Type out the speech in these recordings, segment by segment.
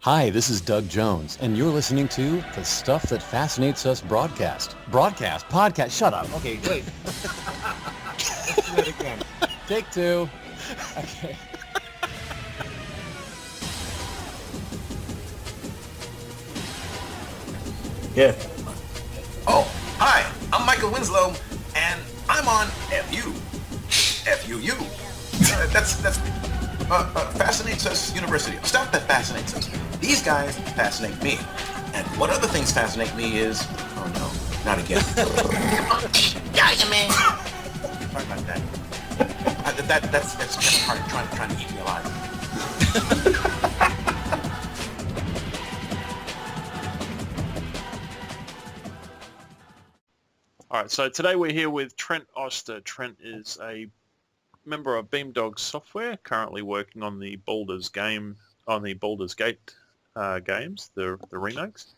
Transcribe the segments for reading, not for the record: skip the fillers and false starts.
Hi, this is Doug Jones, and you're listening to The Stuff That Fascinates Us Broadcast. Podcast, shut up. Okay, wait. Let's do it again. Take two. Okay. Yeah. Oh, hi, I'm Michael Winslow, and I'm on FU. FUU. That's Fascinates Us University. Stuff that fascinates us. These guys fascinate me. And what other things fascinate me is... Oh, no, not again. Yeah, man. Sorry about that. That's kind of hard, trying to eat me alive. All right, so today we're here with Trent Oster. Trent is a member of Beamdog Software, currently working on the Baldurs Gate games, the remakes,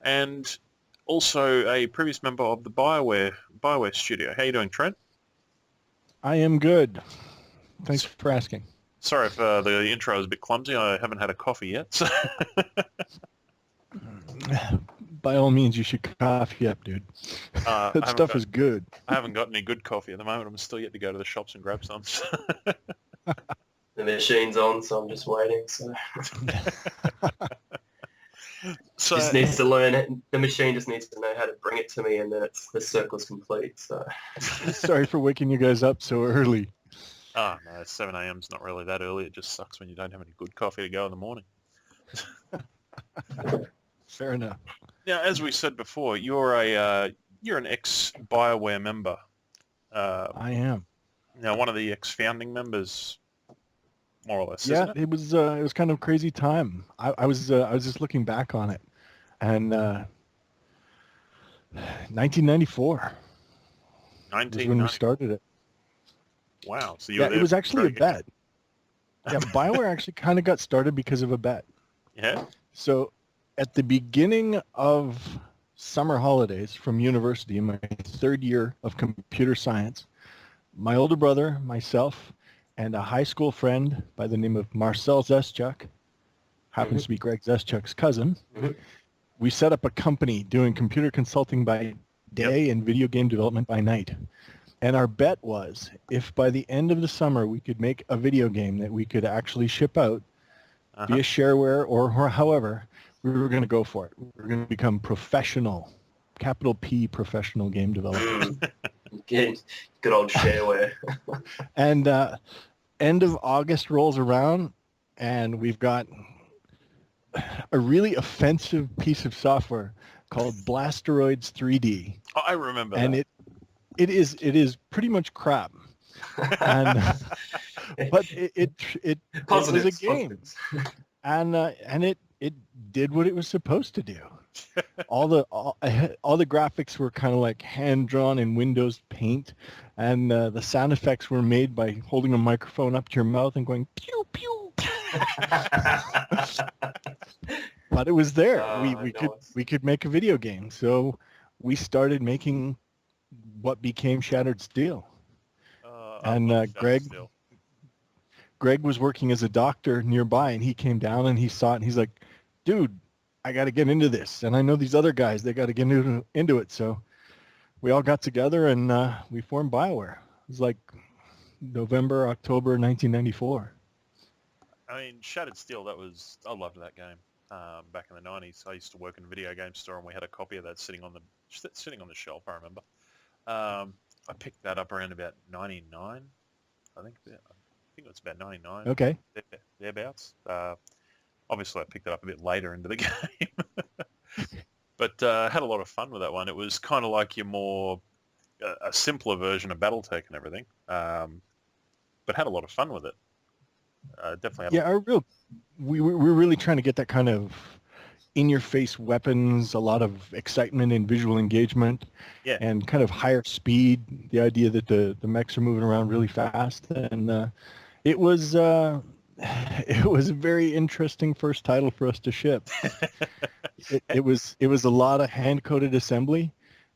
and also a previous member of the BIOWARE studio. How you doing, Trent? I am good. Thanks for asking. Sorry if the intro is a bit clumsy. I haven't had a coffee yet. So. By all means, you should coffee up, dude. That stuff is good. I haven't got any good coffee at the moment. I'm still yet to go to the shops and grab some. The machine's on, so I'm just waiting. So, just needs to learn it. The machine just needs to know how to bring it to me, and then the circle's complete. So, sorry for waking you guys up so early. Oh, no, 7 a.m.'s not really that early. It just sucks when you don't have any good coffee to go in the morning. Fair enough. Now, as we said before, you're an ex-BioWare member. I am. Now, one of the ex-founding members, more or less. Yeah, isn't it? it was kind of a crazy time. I was just looking back on it, and 1994 was when we started it. Wow. So you were there it was actually a very bet. Yeah, BioWare actually kind of got started because of a bet. Yeah. So at the beginning of summer holidays from university in my third year of computer science, my older brother, myself, and a high school friend by the name of Marcel Zeschuk, happens to be Greg Zeschuk's cousin, we set up a company doing computer consulting by day and video game development by night. And our bet was, if by the end of the summer we could make a video game that we could actually ship out via shareware or however, we were going to go for it. We were going to become professional, capital P professional game developers. good old shareware. And end of August rolls around, and we've got a really offensive piece of software called Blasteroids 3D. Oh, I remember and that. It is pretty much crap. And but it was a game. And it did what it was supposed to do. All the graphics were kind of like hand drawn in Windows Paint, and the sound effects were made by holding a microphone up to your mouth and going pew pew. But it was there. We could make a video game, so we started making what became Shattered Steel. And Greg was working as a doctor nearby, and he came down and he saw it, and he's like, dude, I got to get into this. And I know these other guys, they got to get into it. So we all got together and we formed BioWare. It was like November, October 1994. I mean, Shattered Steel, I loved that game back in the 90s. I used to work in a video game store, and we had a copy of that sitting on the shelf, I remember. I picked that up around about 99, I think it was about 99. Okay. Thereabouts. Obviously, I picked it up a bit later into the game. But had a lot of fun with that one. It was kind of like a simpler version of BattleTech and everything. But had a lot of fun with it. Definitely had we're really trying to get that kind of in-your-face weapons, a lot of excitement and visual engagement, and kind of higher speed, the idea that the mechs are moving around really fast. And it was a very interesting first title for us to ship. It was a lot of hand-coded assembly,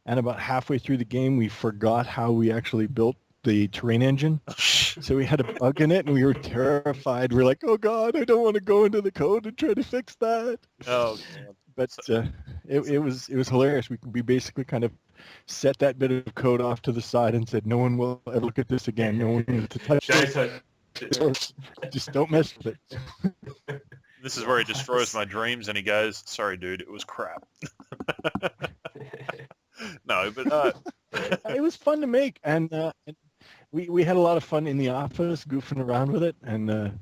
and about halfway through the game, we forgot how we actually built the terrain engine. So we had a bug in it, and we were terrified. We're like, oh God, I don't want to go into the code and try to fix that. Oh, But it was hilarious. We basically kind of set that bit of code off to the side and said, no one will ever look at this again. No one needs to touch it. Or just don't mess with it. This is where he destroys my dreams, and he goes, "Sorry, dude, it was crap." No, but it was fun to make, and we had a lot of fun in the office goofing around with it. And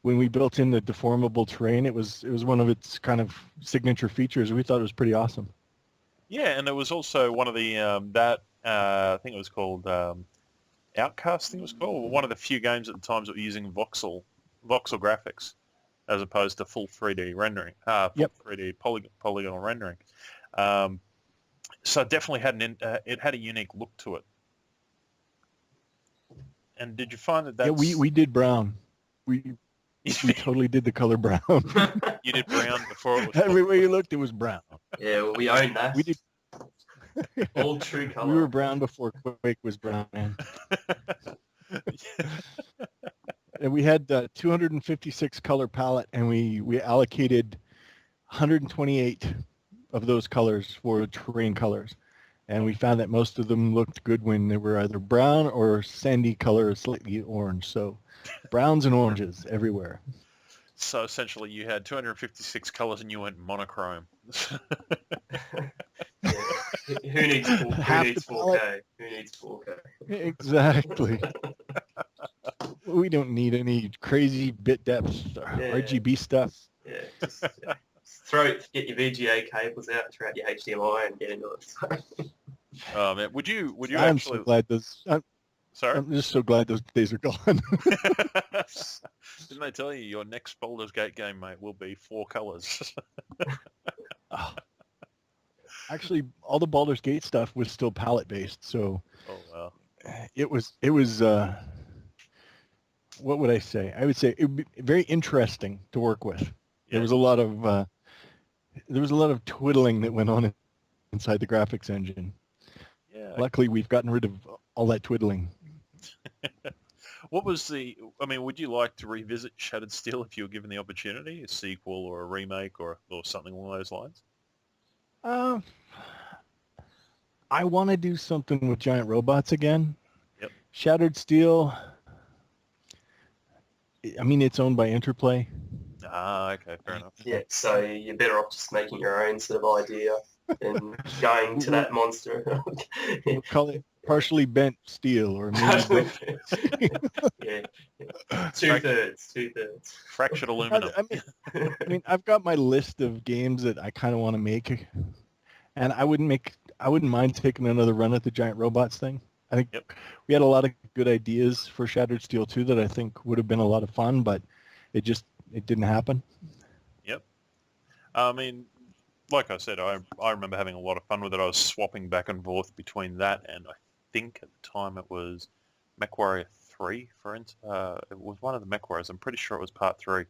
when we built in the deformable terrain, it was one of its kind of signature features. We thought it was pretty awesome. Yeah, and it was also one of the I think it was called Outcast. I think it was called one of the few games at the times that were using voxel graphics as opposed to full 3D rendering, 3D polygonal rendering. So it definitely had it had a unique look to it. And did you find that? Yeah, we did brown. We totally did the color brown. You did brown before it was. Everywhere you looked, it was brown. Yeah, well, we own that. We did. All true color. We were brown before Quake was brown, man. And we had 256 color palette, and we allocated 128 of those colors for terrain colors. And we found that most of them looked good when they were either brown or sandy color, slightly orange. So browns and oranges everywhere. So essentially you had 256 colors and you went monochrome. Who needs 4K? Who needs 4K? Exactly. We don't need any crazy bit depth RGB stuff. Yeah, just get your VGA cables out, throw out your HDMI, and get into it. Oh man, would you I'm actually? So glad those. Sorry, I'm just so glad those days are gone. Didn't I tell you your next Baldurs Gate game, mate, will be 4 colors? Oh. Actually, all the Baldur's Gate stuff was still palette based, so it was. What would I say? I would say it would be very interesting to work with. Yeah. There was a lot of twiddling that went on inside the graphics engine. Yeah. Luckily, we've gotten rid of all that twiddling. What was would you like to revisit Shattered Steel if you were given the opportunity, a sequel or a remake or something along those lines? I want to do something with giant robots again. Yep. Shattered Steel, I mean, it's owned by Interplay. Ah, okay, fair enough. Yeah, so you're better off just making your own sort of idea than going to that monster. We'll call it partially bent steel or maybe yeah. Two-thirds. Fractured aluminum. I mean, I've got my list of games that I kind of want to make, and I wouldn't mind taking another run at the giant robots thing. I think we had a lot of good ideas for Shattered Steel 2 that I think would have been a lot of fun, but it didn't happen. Yep. I mean, like I said, I remember having a lot of fun with it. I was swapping back and forth between that and I think at the time it was MechWarrior 3, for instance. It was one of the MechWarriors. I'm pretty sure it was part 3.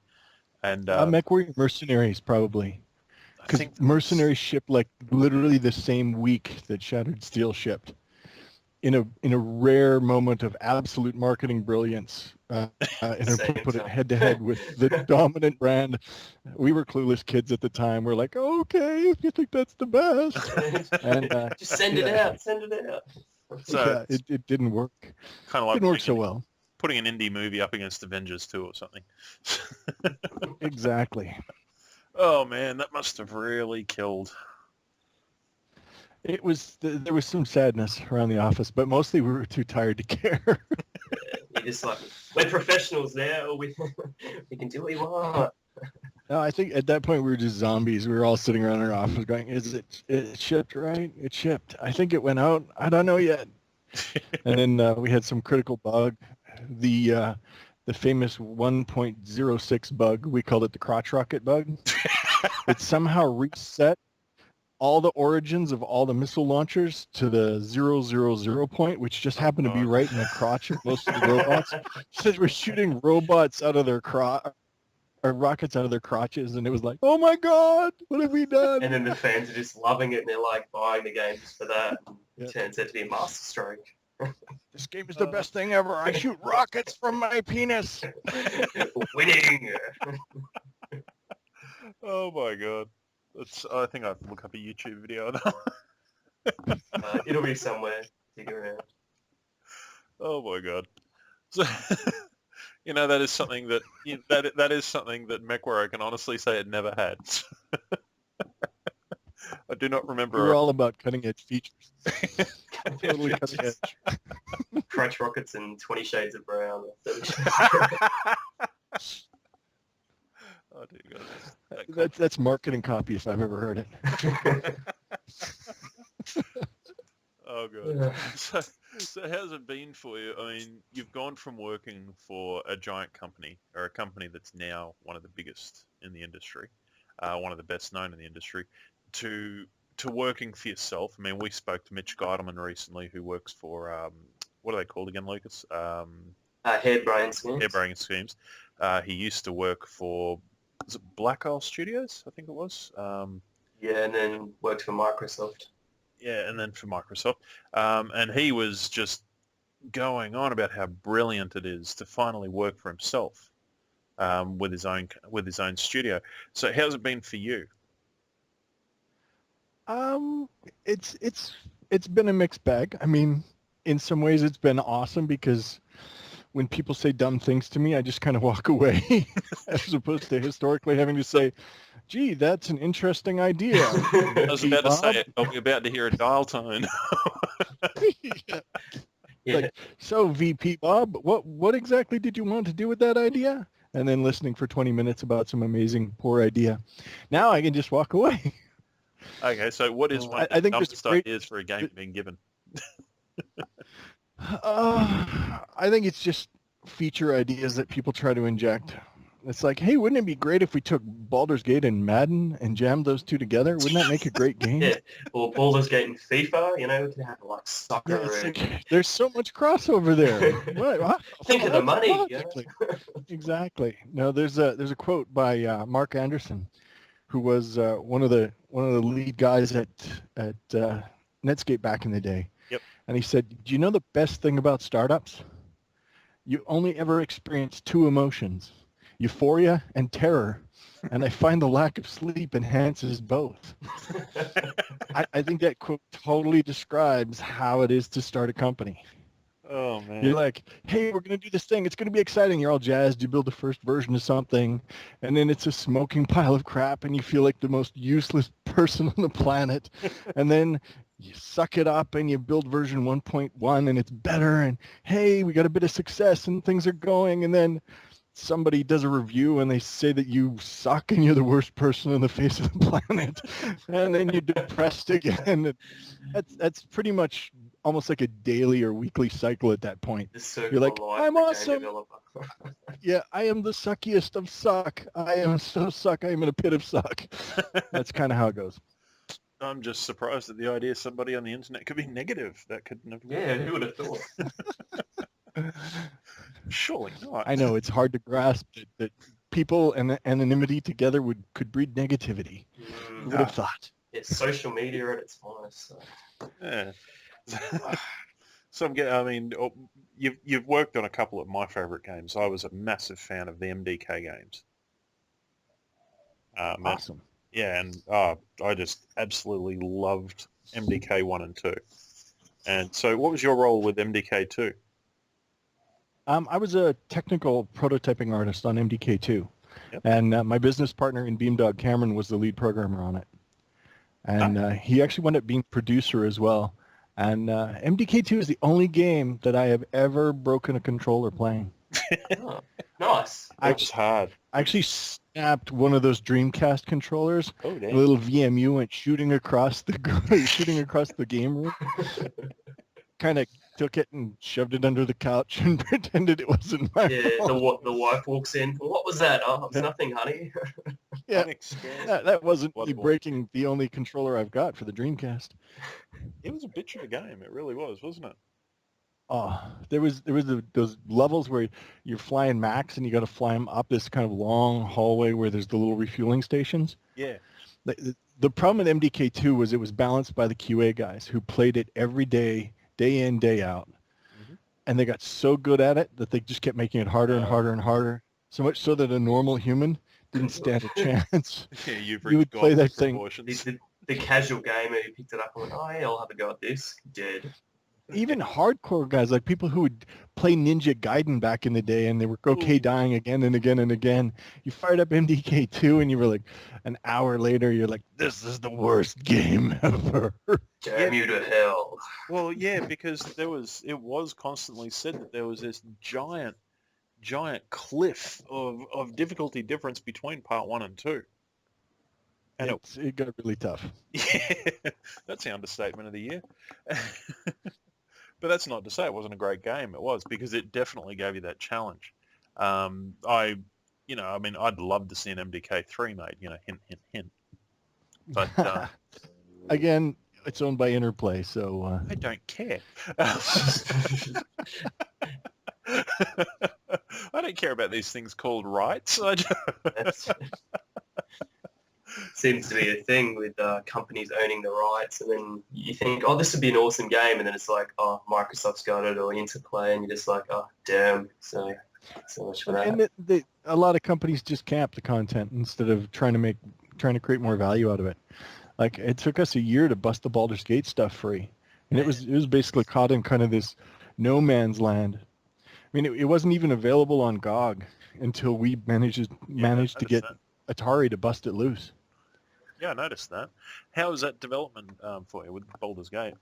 And MechWarrior Mercenaries, probably. Because Mercenaries shipped like literally the same week that Shattered Steel shipped. In a rare moment of absolute marketing brilliance, put it head to head with the dominant brand. We were clueless kids at the time. We're like, oh, okay, if you think that's the best, and just send it out. So it didn't work. Kind of like didn't work so well. Putting an indie movie up against Avengers 2 or something. Exactly. Oh man, that must have really killed. It was there was some sadness around the office, but mostly we were too tired to care. You're just like, we're professionals now. We can do what we want. No, I think at that point we were just zombies. We were all sitting around our office going, it shipped, right? It shipped. I think it went out. I don't know yet. And then we had some critical bug. The famous 1.06 bug, we called it the crotch rocket bug. It somehow reset all the origins of all the missile launchers to the 000 point, which just happened to be right in the crotch of most of the robots. So we're shooting robots out of their or rockets out of their crotches, and it was like, oh my god, what have we done? And then the fans are just loving it, and they're like buying the game just for that. It turns out to be a masterstroke. This game is the best thing ever. I shoot rockets from my penis. Winning. Oh my god. I think I have to look up a YouTube video of that. It'll be somewhere. Dig around. Oh my god. So, that is something that is something that MechWarrior can honestly say it never had. I do not remember. We're all about cutting edge features. Totally cutting edge. Crunch rockets and 20 Shades of Brown. Oh dear God. That's marketing copy if I've ever heard it. Oh god. So how's it been for you? I mean, you've gone from working for a giant company, or a company that's now one of the biggest in the industry, one of the best known in the industry, to working for yourself. I mean, we spoke to Mitch Geidelman recently, who works for, what are they called again, Lucas? Harebrained Schemes. Harebrained Schemes. He used to work for, was it Black Isle Studios, I think it was? Yeah, and then worked for Microsoft. Yeah, and then for Microsoft. And he was just going on about how brilliant it is to finally work for himself with his own studio. So how's it been for you? It's been a mixed bag. I mean, in some ways it's been awesome because when people say dumb things to me, I just kind of walk away as opposed to historically having to say, gee, that's an interesting idea. I was about to say it. Are we about to hear a dial tone? Yeah. Like, so VP Bob, what exactly did you want to do with that idea? And then listening for 20 minutes about some amazing poor idea. Now I can just walk away. Okay, so what is one of the dumbest ideas for a game being given? I think it's just feature ideas that people try to inject. It's like, hey, wouldn't it be great if we took Baldur's Gate and Madden and jammed those two together? Wouldn't that make a great game? Yeah, or Baldur's Gate and FIFA, we could have like soccer. Yeah, and... like, there's so much crossover there. Think of the money. Exactly. No, there's a quote by Mark Anderson, who was one of the lead guys at Netscape back in the day. Yep. And he said, do you know the best thing about startups? You only ever experience two emotions, euphoria and terror. And I find the lack of sleep enhances both. I think that quote totally describes how it is to start a company. Oh, man. You're like, hey, we're going to do this thing. It's going to be exciting. You're all jazzed. You build the first version of something, and then it's a smoking pile of crap, and you feel like the most useless person on the planet. And then you suck it up, and you build version 1.1, and it's better. And, hey, we got a bit of success, and things are going. And then somebody does a review, and they say that you suck, and you're the worst person on the face of the planet. And then you're depressed again. That's pretty much almost like a daily or weekly cycle at that point. You're like, I'm awesome. Yeah, I am the suckiest of suck. I am so suck. I am in a pit of suck. That's kind of how it goes. I'm just surprised at the idea somebody on the internet could be negative. That could never. Yeah, who would have thought? Surely not. I know it's hard to grasp that people and anonymity together could breed negativity. Who would have thought? It's social media at its finest. So. Yeah. So you've worked on a couple of my favourite games. I was a massive fan of the MDK games. Awesome. Yeah, and I just absolutely loved MDK 1 and 2. And so what was your role with MDK 2? I was a technical prototyping artist on MDK 2. Yep. And my business partner in Beamdog, Cameron, was the lead programmer on it. And he actually wound up being producer as well. And MDK2 is the only game that I have ever broken a controller playing. Oh, nice. It's hard. I actually snapped one of those Dreamcast controllers. Oh, damn. A little VMU went shooting across the game room. Kind of took it and shoved it under the couch and pretended it wasn't my fault. The wife walks in. What was that? Oh, it's nothing, honey. Yeah, that wasn't me breaking the only controller I've got for the Dreamcast. It was a bitch of a game. It really was, wasn't it? Oh, there was those levels where you're flying Max and you got to fly them up this kind of long hallway where there's the little refueling stations. Yeah. The problem with MDK2 was it was balanced by the QA guys who played it every day, day in, day out. Mm-hmm. and they got so good at it that they just kept making it harder and harder and harder. So much so that a normal human didn't stand a chance. Yeah, you've You would play that thing. The casual gamer who picked it up and went, oh, yeah, I'll have a go at this. Dead. Even hardcore guys, like people who would play Ninja Gaiden back in the day, and they were okay dying again and again and again. You fired up MDK2, and you were like, an hour later, you're like, this is the worst game ever. Damn you to hell. Well, yeah, because it was constantly said that there was this giant cliff of difficulty difference between part 1 and 2. And it got really tough. Yeah, that's the understatement of the year. But that's not to say it wasn't a great game. It was, because it definitely gave you that challenge. I'd love to see an MDK3 made, hint, hint, hint. But again, it's owned by Interplay, so I don't care. I don't care about these things called rights. Seems to be a thing with companies owning the rights, and then you think, oh, this would be an awesome game, and then it's like, oh, Microsoft's got it, or Interplay, and you're just like, oh, damn. So much for that. And a lot of companies just camp the content instead of trying to create more value out of it. Like, it took us a year to bust the Baldurs Gate stuff free, and it was basically caught in kind of this no man's land. I mean, it wasn't even available on GOG until we managed to get Atari to bust it loose. Yeah, I noticed that. How was that development for you with Baldur's Gate?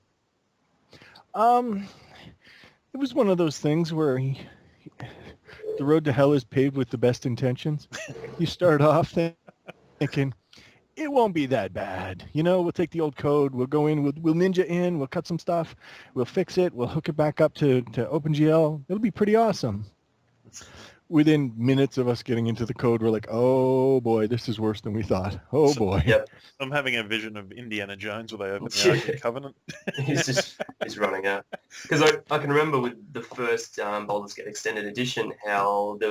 It was one of those things where the road to hell is paved with the best intentions. You start off thinking, it won't be that bad. We'll take the old code, we'll go in, we'll ninja in, we'll cut some stuff, we'll fix it, we'll hook it back up to OpenGL. It'll be pretty awesome. Within minutes of us getting into the code, we're like, oh boy, this is worse than we thought. Oh boy. Yep. I'm having a vision of Indiana Jones where they open the Ark of Covenant. he's running out. Because I can remember with the first Baldur's Gate Extended Edition, how it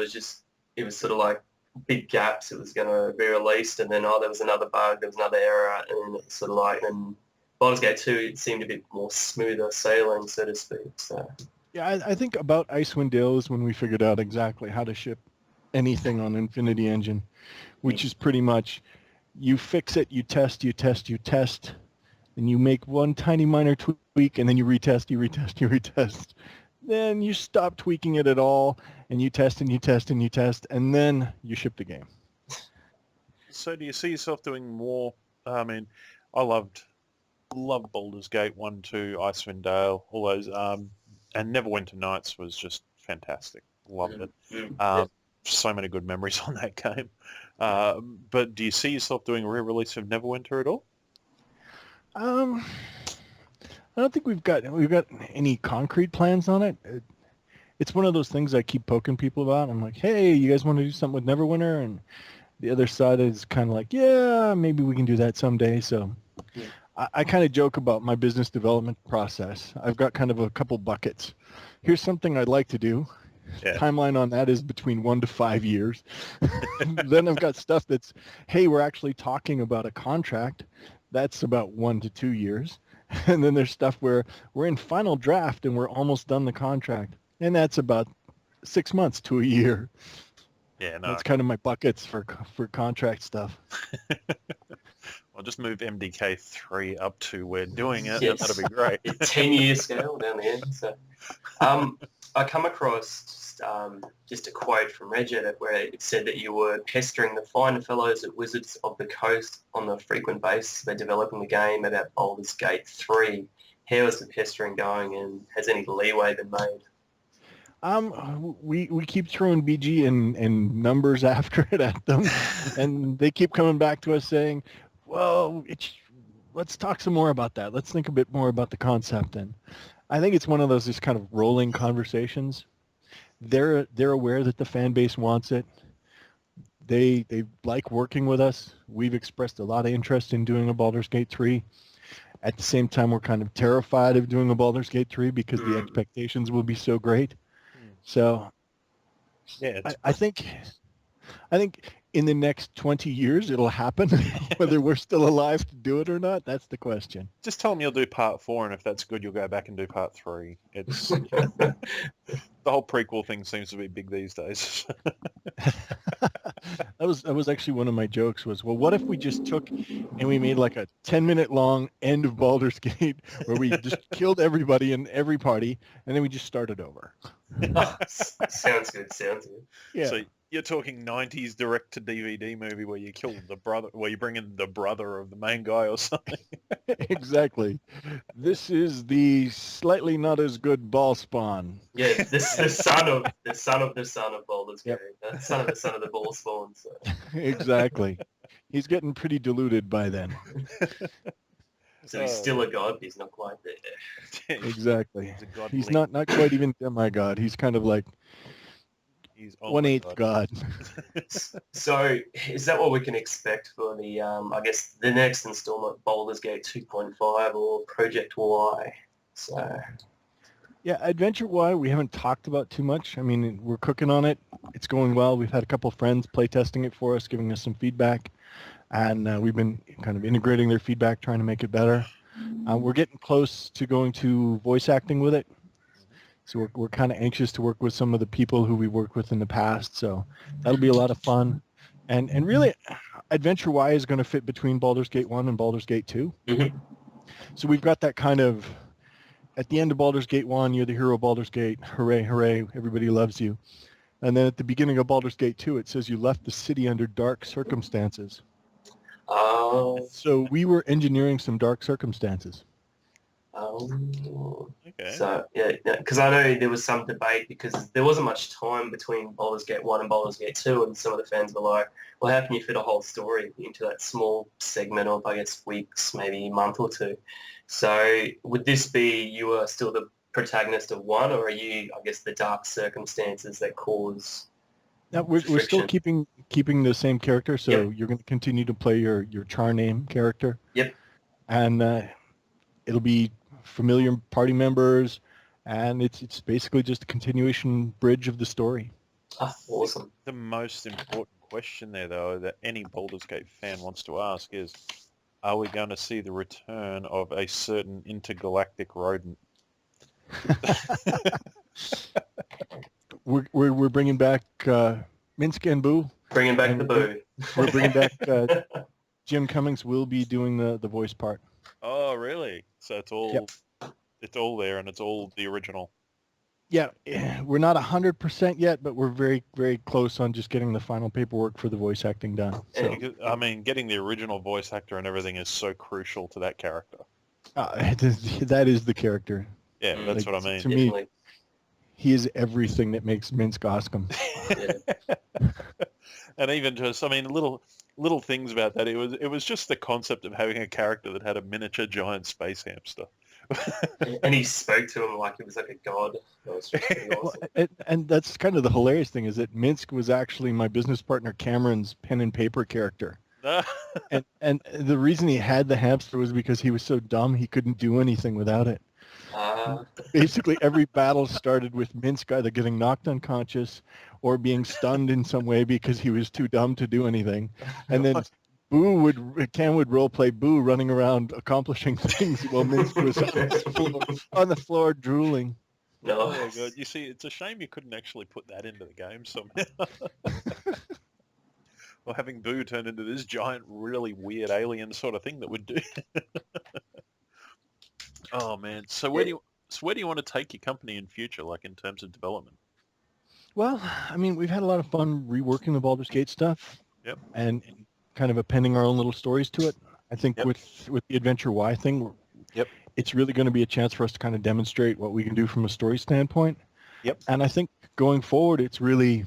was sort of like big gaps. It was going to be released, and then, there was another bug, there was another error, and it's sort of like, and Baldur's Gate 2, it seemed a bit more smoother sailing, so to speak. So. Yeah, I think about IceWind Dale is when we figured out exactly how to ship anything on Infinity Engine, which is pretty much you fix it, you test, and you make one tiny minor tweak, and then you retest. Then you stop tweaking it at all, and you test, and then you ship the game. So do you see yourself doing more? I mean, I loved Baldur's Gate 1, 2, IceWind Dale, all those... and Neverwinter Nights was just fantastic. Loved it. So many good memories on that game. But do you see yourself doing a re-release of Neverwinter at all? I don't think we've got any concrete plans on it. It's one of those things I keep poking people about. I'm like, hey, you guys want to do something with Neverwinter? And the other side is kind of like, yeah, maybe we can do that someday. So... Yeah. I kind of joke about my business development process. I've got kind of a couple buckets. Here's something I'd like to do. Yeah. Timeline on that is between 1 to 5 years. Then I've got stuff that's, hey, we're actually talking about a contract. That's about 1 to 2 years. And then there's stuff where we're in final draft and we're almost done the contract. And that's about 6 months to a year. Yeah, no. That's kind of my buckets for contract stuff. I'll just move MDK3 up to we're doing it. Yes. That'll be great. 10-year scale down the end. So, I come across just a quote from Reddit where it said that you were pestering the fine fellows at Wizards of the Coast on a frequent basis. They're developing the game about Baldur's Gate 3. How is the pestering going, and has any leeway been made? We keep throwing BG and numbers after it at them, and they keep coming back to us saying, well, let's talk some more about that. Let's think a bit more about the concept. And I think it's one of those just kind of rolling conversations. They're aware that the fan base wants it. They like working with us. We've expressed a lot of interest in doing a Baldur's Gate 3. At the same time, we're kind of terrified of doing a Baldur's Gate 3 because the expectations will be so great. So, yeah, I think in the next 20 years it'll happen. Whether we're still alive to do it or not, that's the question. Just tell them you'll do part 4, and if that's good, you'll go back and do part 3. It's the whole prequel thing seems to be big these days. That was actually one of my jokes was, well, what if we just took and we made like a 10-minute long end of Baldur's Gate where we just killed everybody in every party and then we just started over. Sounds good. Yeah. So you're talking 90s direct-to-DVD movie where you kill the brother, where you bring in the brother of the main guy or something. Exactly. This is the slightly not as good ball spawn. Yeah, this the son of Baldur's Gate. Yep. Son of the son of the ball spawn. So. Exactly. He's getting pretty diluted by then. So he's still a god, but he's not quite there. Exactly. He's He's not quite even demigod. He's kind of like He's 1/8 god. So is that what we can expect for the, I guess, the next installment, Baldur's Gate 2.5 or Project Y? So Yeah, Adventure Y we haven't talked about too much. I mean, we're cooking on it. It's going well. We've had a couple of friends play testing it for us, giving us some feedback. And we've been kind of integrating their feedback, trying to make it better. We're getting close to going to voice acting with it. So we're kind of anxious to work with some of the people who we worked with in the past. So that'll be a lot of fun. And really, Adventure Y is going to fit between Baldur's Gate 1 and Baldur's Gate 2. Mm-hmm. So we've got that kind of, at the end of Baldur's Gate 1, you're the hero of Baldur's Gate. Hooray, hooray, everybody loves you. And then at the beginning of Baldur's Gate 2, it says you left the city under dark circumstances. So we were engineering some dark circumstances. Okay. So, yeah, because I know there was some debate because there wasn't much time between Baldur's Gate 1 and Baldur's Gate 2, and some of the fans were like, well, how can you fit a whole story into that small segment of, I guess, weeks, maybe a month or two? So would this be you are still the protagonist of 1, or are you, I guess, the dark circumstances that cause... No, we're still keeping the same character, so Yep. you're going to continue to play your char name character. Yep. And it'll be familiar party members, and it's basically just a continuation bridge of the story. Awesome. The most important question there, though, that any Baldur's Gate fan wants to ask is, are we going to see the return of a certain intergalactic rodent? We're bringing back Minsk and Boo. Bringing back the boo. We're bringing back Jim Cummings will be doing the voice part. Oh, really? So it's all it's all there, and it's all the original. Yeah, we're not 100% yet, but we're very, very close on just getting the final paperwork for the voice acting done. So, Because, I mean, getting the original voice actor and everything is so crucial to that character. that is the character. Yeah, that's what I mean. To me, he is everything that makes Minsk awesome. And even just, I mean, little things about that. It was just the concept of having a character that had a miniature giant space hamster. And he spoke to him like he was like a god. That was pretty awesome. And that's kind of the hilarious thing is that Minsk was actually my business partner Cameron's pen and paper character. and the reason he had the hamster was because he was so dumb he couldn't do anything without it. Basically, every battle started with Minsk either getting knocked unconscious or being stunned in some way because he was too dumb to do anything. And then Cam would roleplay Boo running around accomplishing things while Minsk was on the floor drooling. No. Oh, God. You see, it's a shame you couldn't actually put that into the game somehow. Or having Boo turn into this giant, really weird alien sort of thing that would do. Oh man! So where do you want to take your company in future, like in terms of development? Well, I mean, we've had a lot of fun reworking the Baldur's Gate stuff. Yep. And kind of appending our own little stories to it. I think with the Adventure Y thing, it's really going to be a chance for us to kind of demonstrate what we can do from a story standpoint. Yep. And I think going forward, it's really,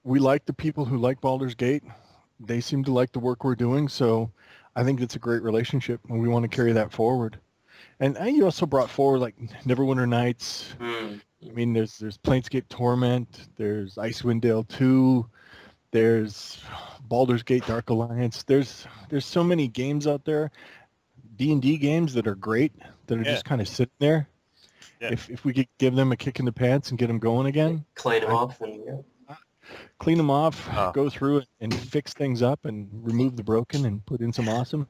we like the people who like Baldur's Gate. They seem to like the work we're doing, so I think it's a great relationship, and we want to carry that forward. And you also brought forward like Neverwinter Nights. I mean, there's Planescape Torment. There's IceWind Dale 2. There's Baldur's Gate Dark Alliance. There's so many games out there, D&D games that are great that are just kind of sitting there. Yeah. If we could give them a kick in the pants and get them going again, clean them off. clean them off, Oh. go through it, and fix things up, and remove the broken, and put in some awesome.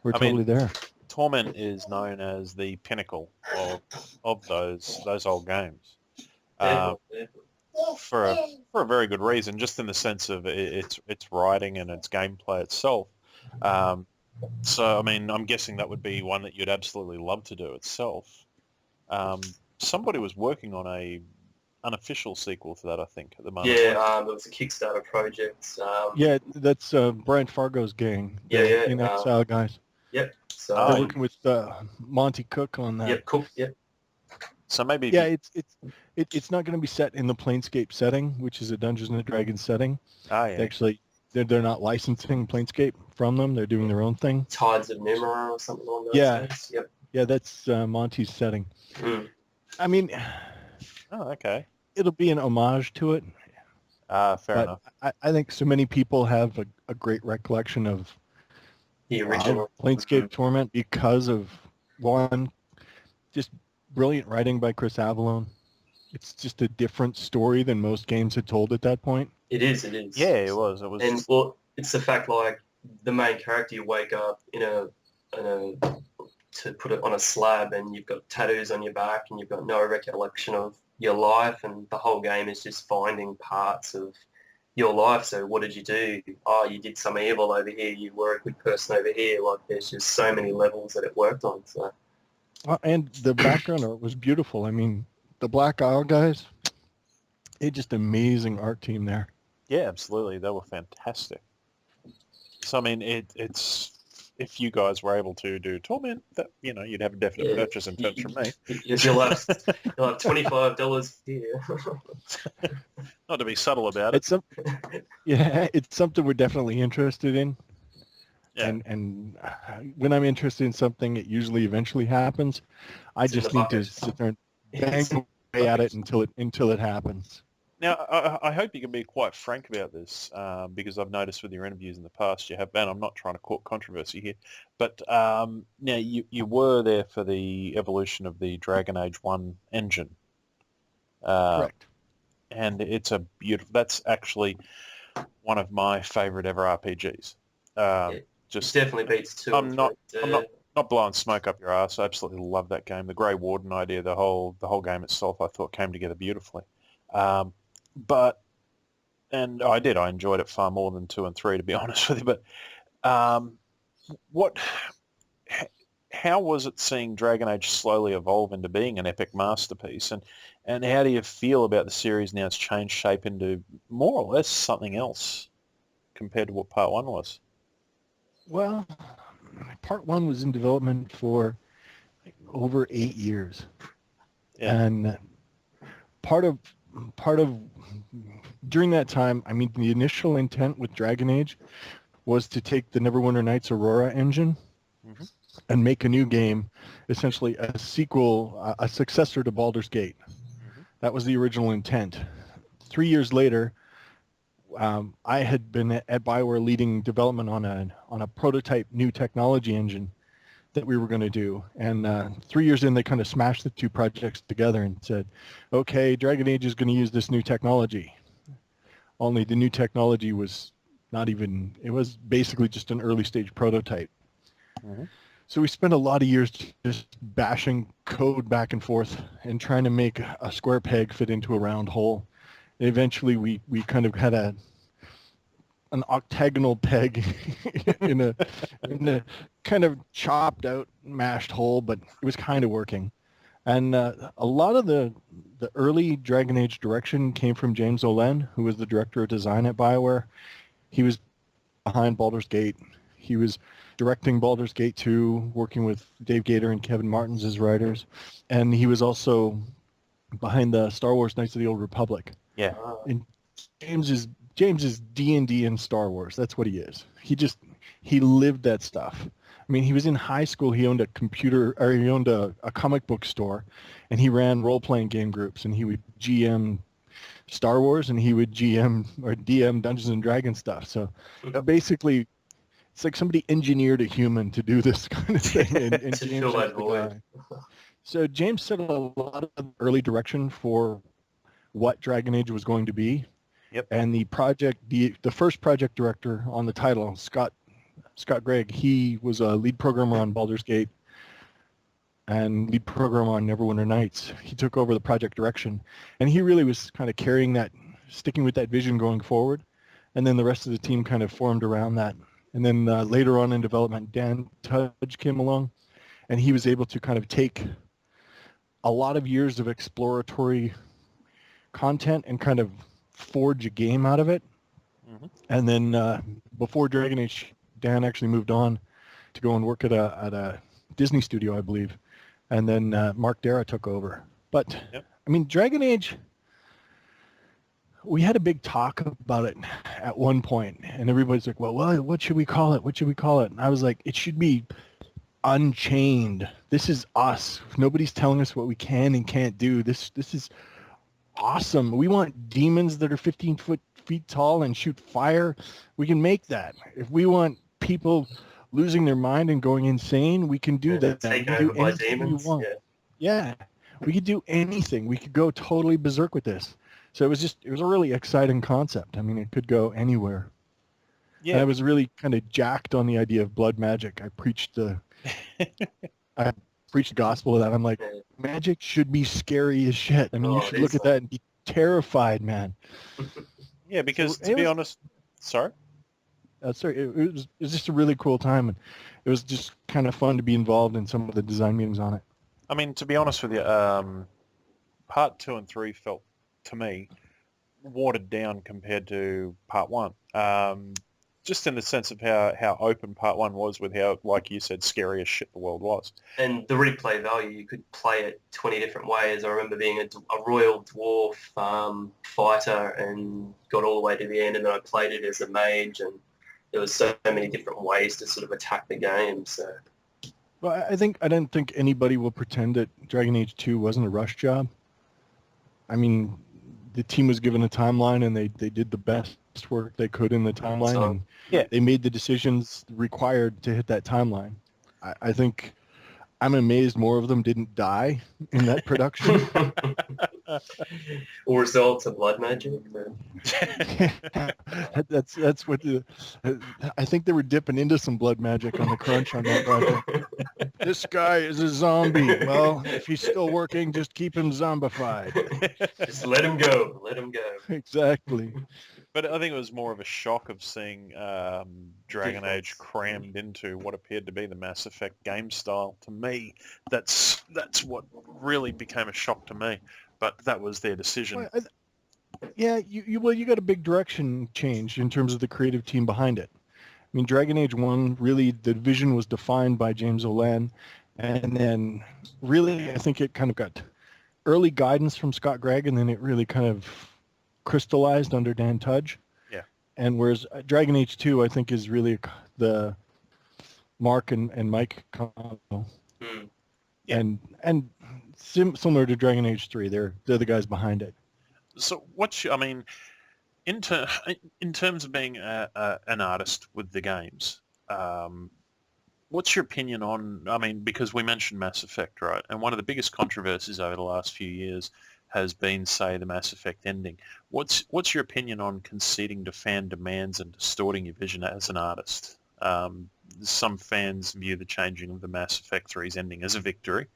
We're I mean, totally there. Torment is known as the pinnacle of those old games. For a very good reason, just in the sense of its writing and its gameplay itself. So, I mean, I'm guessing that would be one that you'd absolutely love to do itself. Somebody was working on a unofficial sequel to that, I think, at the moment. Yeah, it was a Kickstarter project. Yeah, that's Brian Fargo's gang. Yeah, the yeah, In Exile guys. Yep. So They're working with Monty Cook on that. Yep, Cook. Yep. So maybe Yeah, it's not going to be set in the Planescape setting, which is a Dungeons and Dragons setting. yeah. Actually, they're not licensing Planescape from them. They're doing their own thing. Tides of Nimmer or something along those Yeah. lines. Yep. Yeah, that's Monty's setting. Mm. I mean, Oh, okay. it'll be an homage to it. Fair But enough. I think so many people have a great recollection of The original. Planescape Torment because of, one, just brilliant writing by Chris Avallone. It's just a different story than most games had told at that point. It is. Yeah, it was. It was. And well, it's the fact like the main character, you wake up in a to put it on a slab, and you've got tattoos on your back, and you've got no recollection of your life, and the whole game is just finding parts of your life. So what did you do? Oh, you did some evil over here. You were a good person over here. Like there's just so many levels that it worked on. So. And the background art was beautiful. I mean, the Black Isle guys, just amazing art team there. Yeah, absolutely. They were fantastic. So I mean, it's if you guys were able to do Torment, that you'd have a definite purchase in terms from me. You'll have $25 here. Not to be subtle about it. It's something we're definitely interested in. Yeah. And when I'm interested in something, it usually eventually happens. I It's in just the need to bucket. sit there and bang away at it until it happens. Now, I hope you can be quite frank about this, because I've noticed with your interviews in the past you have, and I'm not trying to court controversy here, but now you were there for the evolution of the Dragon Age 1 engine. Correct. And it's a beautiful, that's actually one of my favourite ever RPGs. It definitely beats 2 I'm and not- 3. I'm not blowing smoke up your ass. I absolutely love that game. The Grey Warden idea, the whole game itself, I thought came together beautifully. And I enjoyed it far more than 2 and 3, to be honest with you. But how was it seeing Dragon Age slowly evolve into being an epic masterpiece? And how do you feel about the series now? It's changed shape into more or less something else compared to what Part 1 was. Well, Part 1 was in development for over 8 years. Yeah. And part of during that time, I mean, the initial intent with Dragon Age was to take the Neverwinter Nights Aurora engine Mhm. and make a new game, essentially a sequel, a successor to Baldur's Gate. That was the original intent. 3 years later, I had been at BioWare leading development on a prototype new technology engine that we were going to do. And 3 years in, they kind of smashed the two projects together and said, okay, Dragon Age is going to use this new technology. Only the new technology was it was basically just an early stage prototype. Mhm. So we spent a lot of years just bashing code back and forth and trying to make a square peg fit into a round hole. And eventually we kind of had an octagonal peg in a kind of chopped out mashed hole, but it was kind of working. And a lot of the early Dragon Age direction came from James Olen, who was the director of design at BioWare. He was behind Baldur's Gate. He was directing Baldur's Gate 2, working with Dave Gator and Kevin Martins as writers. And he was also behind the Star Wars Knights of the Old Republic. Yeah. And James is D&D and Star Wars. That's what he is. He lived that stuff. I mean, he was in high school. He owned a comic book store, and he ran role-playing game groups, and he would GM Star Wars, and he would GM or DM Dungeons and Dragons stuff. So basically, it's like somebody engineered a human to do this kind of thing. And To James fill was that the void. guy. So James set a lot of early direction for what Dragon Age was going to be. Yep. And the first project director on the title, Scott Gregg, he was a lead programmer on Baldurs Gate and lead programmer on Neverwinter Nights. He took over the project direction, and he really was kind of carrying that, sticking with that vision going forward. And then the rest of the team kind of formed around that. And then later on in development, Dan Tudge came along, and he was able to kind of take a lot of years of exploratory content and kind of forge a game out of it. Mm-hmm. And then before Dragon Age, Dan actually moved on to go and work at a Disney studio, I believe. And then Mark Dara took over. But, Yep. I mean, Dragon Age, we had a big talk about it at one point, and everybody's like, well, what should we call it? What should we call it? And I was like, it should be Unchained. This is us. Nobody's telling us what we can and can't do. This is awesome. We want demons that are 15 feet tall and shoot fire. We can make that. If we want people losing their mind and going insane, we can do that. We Taken can do over by anything demons. we want. Yeah. Yeah, we could do anything. We could go totally berserk with this. So it was a really exciting concept. I mean, it could go anywhere. Yeah. And I was really kind of jacked on the idea of blood magic. I preached the gospel of that. I'm like, magic should be scary as shit. I mean, you should look at that and be terrified, man. Yeah, because So to be honest, sorry? It was just a really cool time, and it was just kind of fun to be involved in some of the design meetings on it. I mean, to be honest with you, part 2 and 3 felt, to me, watered down compared to part 1. Just in the sense of how open part 1 was with how, like you said, scary as shit the world was. And the replay value, you could play it 20 different ways. I remember being a royal dwarf fighter and got all the way to the end, and then I played it as a mage, and there was so many different ways to sort of attack the game. So, Well, I don't think anybody will pretend that Dragon Age 2 wasn't a rush job. I mean, the team was given a timeline, and they did the best work they could in the timeline, and they made the decisions required to hit that timeline. I think I'm amazed more of them didn't die in that production. or results of blood magic. That's what I think they were dipping into some blood magic on the crunch on that project. This guy is a zombie. Well, if he's still working, just keep him zombified. Just let him go. Let him go. Exactly. But I think it was more of a shock of seeing Dragon Age crammed into what appeared to be the Mass Effect game style. To me, that's what really became a shock to me. But that was their decision. Yeah, you got a big direction change in terms of the creative team behind it. I mean, Dragon Age 1, really, the vision was defined by James O'Lan, and then really, I think it kind of got early guidance from Scott Gregg, and then it really kind of crystallized under Dan Tudge. Yeah. And whereas Dragon Age 2, I think, is really the Mark and Mike combo. Yeah. And similar to Dragon Age 3, they're the guys behind it. So in terms of being an artist with the games, what's your opinion on, I mean, because we mentioned Mass Effect, right? And one of the biggest controversies over the last few years has been, say, the Mass Effect ending. What's your opinion on conceding to fan demands and distorting your vision as an artist? Some fans view the changing of the Mass Effect 3's ending as a victory.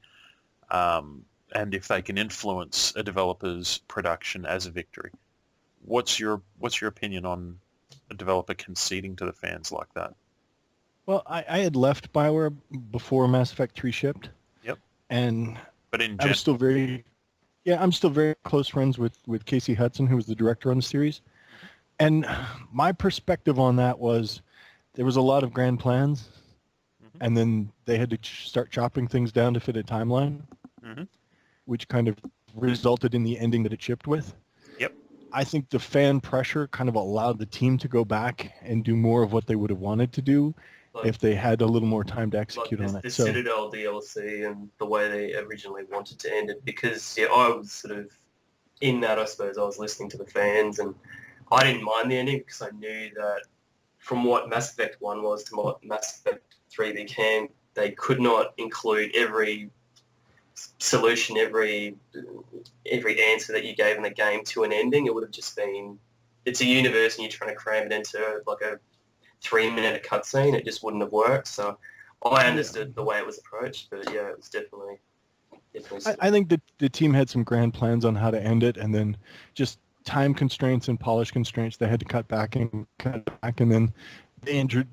And if they can influence a developer's production as a victory. What's your opinion on a developer conceding to the fans like that? Well, I had left BioWare before Mass Effect 3 shipped. Yep. But I'm still very close friends with Casey Hudson, who was the director on the series. And my perspective on that was there was a lot of grand plans, and then they had to start chopping things down to fit a timeline, which kind of resulted in the ending that it shipped with. Yep. I think the fan pressure kind of allowed the team to go back and do more of what they would have wanted to do if they had a little more time to execute on it. The Citadel DLC and the way they originally wanted to end it, because I was sort of in that, I suppose. I was listening to the fans, and I didn't mind the ending because I knew that from what Mass Effect 1 was to what Mass Effect 3 became, they could not include every solution, every answer that you gave in the game to an ending. It would have just been it's a universe and you're trying to cram it into like a 3-minute cutscene, it just wouldn't have worked. So I understood the way it was approached, but yeah, it was definitely. I think that the team had some grand plans on how to end it, and then just time constraints and polish constraints, they had to cut back, and then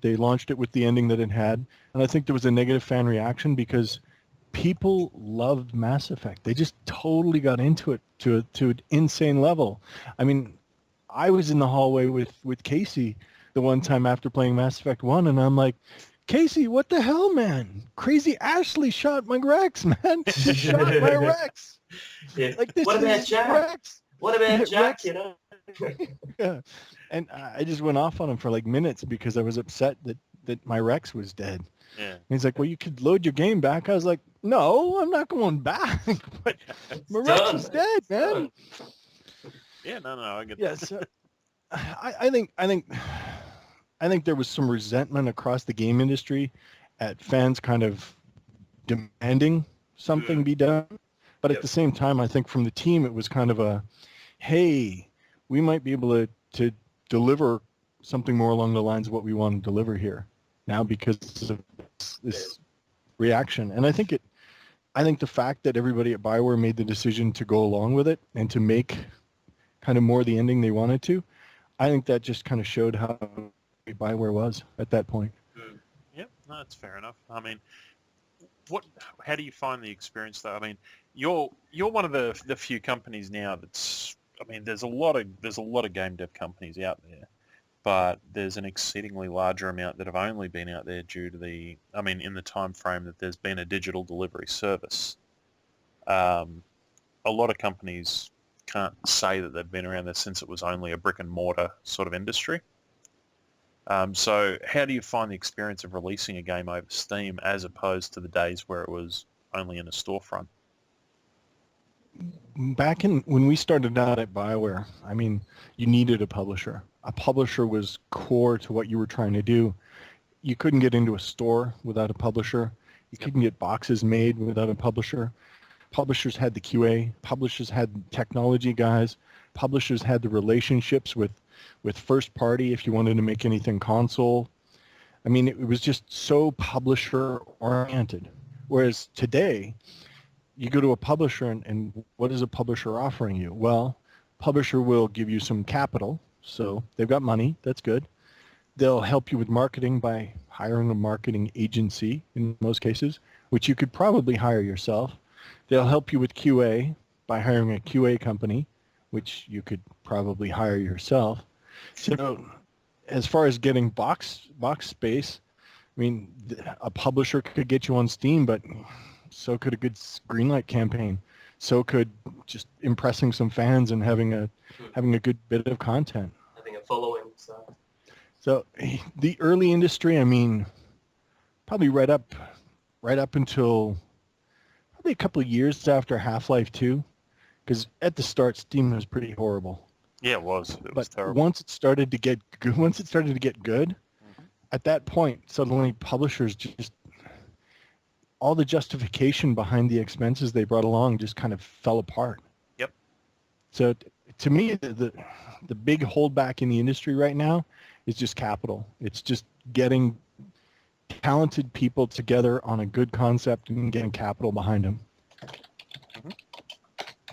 they launched it with the ending that it had. And I think there was a negative fan reaction because people loved Mass Effect. They just totally got into it to an insane level. I mean, I was in the hallway with Casey the one time after playing Mass Effect 1, and I'm like, Casey, what the hell, man? Crazy Ashley shot my Rex, man. She shot my Rex. Yeah. Like, this what about is Jack? Rex. What about Jack, Rex. you know? Yeah. And I just went off on him for like minutes because I was upset that my Rex was dead. Yeah. And he's like, well, you could load your game back. I was like, no, I'm not going back. But my Rex is dead, man. Yeah, no, I get that. So I think there was some resentment across the game industry at fans kind of demanding something be done. But at the same time, I think from the team, it was kind of a, hey, we might be able to deliver something more along the lines of what we want to deliver here now because of this reaction. And I think the fact that everybody at BIOWARE made the decision to go along with it and to make kind of more the ending they wanted to, I think that just kind of showed how BIOWARE was at that point. Yep, no, that's fair enough. I mean, how do you find the experience though? I mean, you're one of the few companies now that's, I mean, there's a lot of game dev companies out there, but there's an exceedingly larger amount that have only been out there due to in the time frame that there's been a digital delivery service. A lot of companies can't say that they've been around there since it was only a brick and mortar sort of industry. So how do you find the experience of releasing a game over Steam as opposed to the days where it was only in a storefront? Back when we started out at BIOWARE, I mean, you needed a publisher. A publisher was core to what you were trying to do. You couldn't get into a store without a publisher. You couldn't get boxes made without a publisher. Publishers had the QA. Publishers had technology guys. Publishers had the relationships with first party if you wanted to make anything console. I mean, it was just so publisher oriented. Whereas today, you go to a publisher and what is a publisher offering you? Well, publisher will give you some capital. So they've got money. That's good. They'll help you with marketing by hiring a marketing agency in most cases, which you could probably hire yourself. They'll help you with QA by hiring a QA company, which you could probably hire yourself. So as far as getting box space, I mean, a publisher could get you on Steam, but so could a good Greenlight campaign. So could just impressing some fans and having a good bit of content. Having a following. So the early industry, I mean, probably right up until probably a couple of years after Half-Life 2, because at the start Steam was pretty horrible. Yeah, it was. It was terrible. Once it started to get good, at that point, suddenly publishers just, all the justification behind the expenses they brought along just kind of fell apart. Yep. So to me, the big holdback in the industry right now is just capital. It's just getting talented people together on a good concept and getting capital behind them. Mm-hmm.